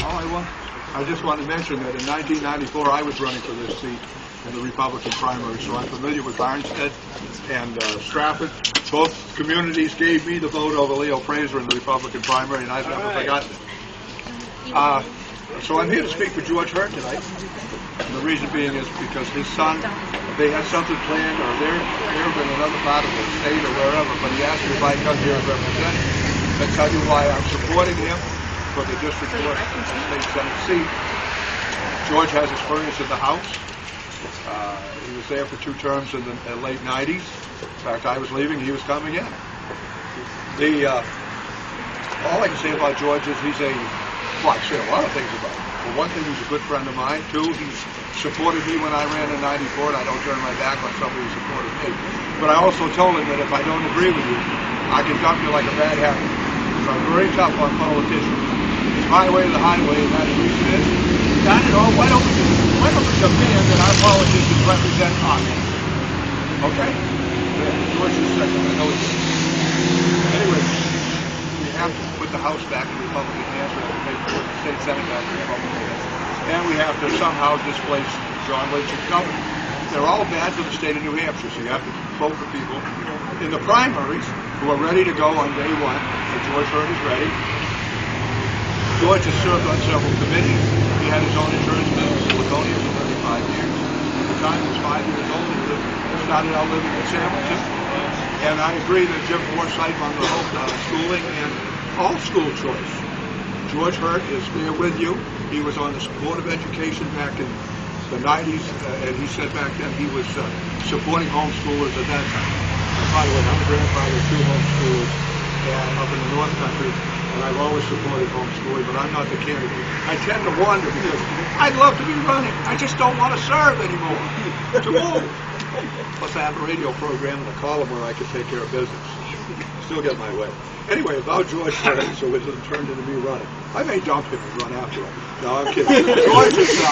I just want to mention that in 1994 I was running for this seat in the Republican primary, so I'm familiar with Barnstead and Stratford. Both communities gave me the vote over Leo Fraser in the Republican primary, and I've never forgotten it. So I'm here to speak for George Hurt tonight. And the reason being is because his son, they had something planned, or they're in another part of the state or wherever, but he asked me if I come here and represent him. I tell you why I'm supporting him for the District 4 State Senate seat. George has experience in the House. He was there for 2 terms in the late 90s. In fact, I was leaving, he was coming in. All I can say about George is he's well, I say a lot of things about him. For one thing, he's a good friend of mine. 2, he's supported me when I ran in 94, and I don't turn my back on somebody who supported me. But I also told him that if I don't agree with you, I can dump you like a bad habit. So I'm very tough on politicians. It's my way or the highway, and that's the reason it is. Darn it all, why don't we demand that our politicians represent us? Okay? George is second, I know he is. Anyway, we have to put the House back in Republican hands. We have to make the state Senate back in Republican hands. And we have to somehow displace John Lynch as governor. They're all bad for the state of New Hampshire, so you have to vote for people in the primaries who are ready to go on day 1. So George Hurt is ready. George has served on several committees. He had his own insurance business in Laconia for 35 years. At the time he was 5 years old, he started out living in Sandwiches. And I agree that Jim Forsythe on the whole schooling and all school choice. George Hurt is there with you. He was on the Board of Education back in the 90s, and he said back then he was supporting homeschoolers at that time. And by the way, I'm a grandfather of 2 homeschoolers up in the North Country, and I've always supported homeschooling, but I'm not the candidate. I tend to wander because I'd love to be running. I just don't want to serve anymore. Too old. Plus I have a radio program and a column where I can take care of business. Still get my way. Anyway, about George Hurt, so it turned into me running. I may dump him and run after him. No, I'm kidding. George is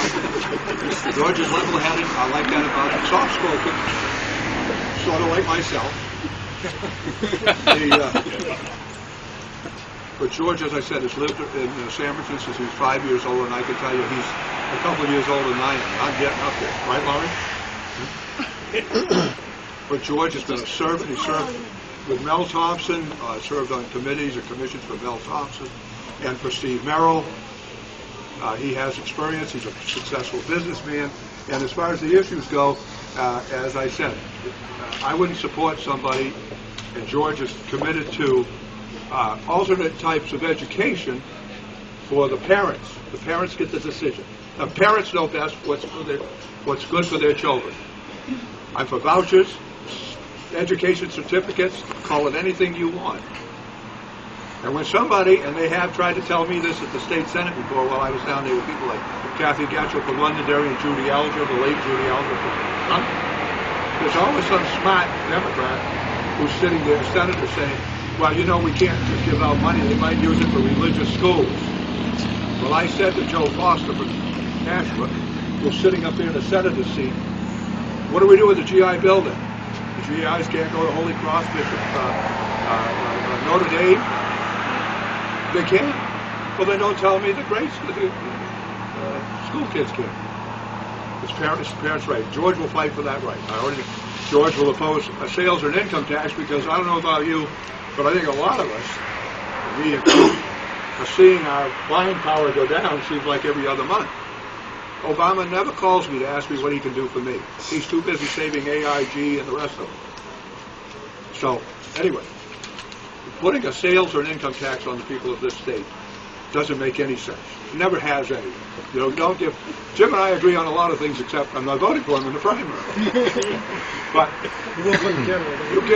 level-headed. I like that about him. Soft-spoken, sort of like myself. But George, as I said, has lived in Sandwiches since he was 5 years old, and I can tell you he's a couple of years older than I am. I'm getting up there. Right, Laurie? But George has been a servant. He served with Mel Thompson, served on committees or commissions for Mel Thompson and for Steve Merrill. He has experience. He's a successful businessman. And as far as the issues go, as I said, I wouldn't support somebody, and George is committed to alternate types of education for the parents. The parents get the decision. The parents know best what's good for their children. I'm for vouchers, education certificates, call it anything you want. And when somebody, and they have tried to tell me this at the state senate before while I was down there with people like Kathy Gatchell from Londonderry and Judy Alger, the late Judy Alger from there's always some smart Democrat who's sitting there, a senator, saying, well, you know, we can't just give out money. They might use it for religious schools. Well, I said to Joe Foster from Nashua, who's sitting up there in the senator's seat, what do we do with the GI building? The GIs can't go to Holy Cross, Notre Dame. They can't. Well, they don't tell me the grades, the school kids can't. It's parents' right. George will fight for that right. George will oppose a sales or an income tax because I don't know about you, but I think a lot of us, we are seeing our buying power go down, seems like every other month. Obama never calls me to ask me what he can do for me. He's too busy saving AIG and the rest of them. So, anyway, putting a sales or an income tax on the people of this state doesn't make any sense. It never has any. You know, don't give. Jim and I agree on a lot of things, except I'm not voting for him in the primary. But you give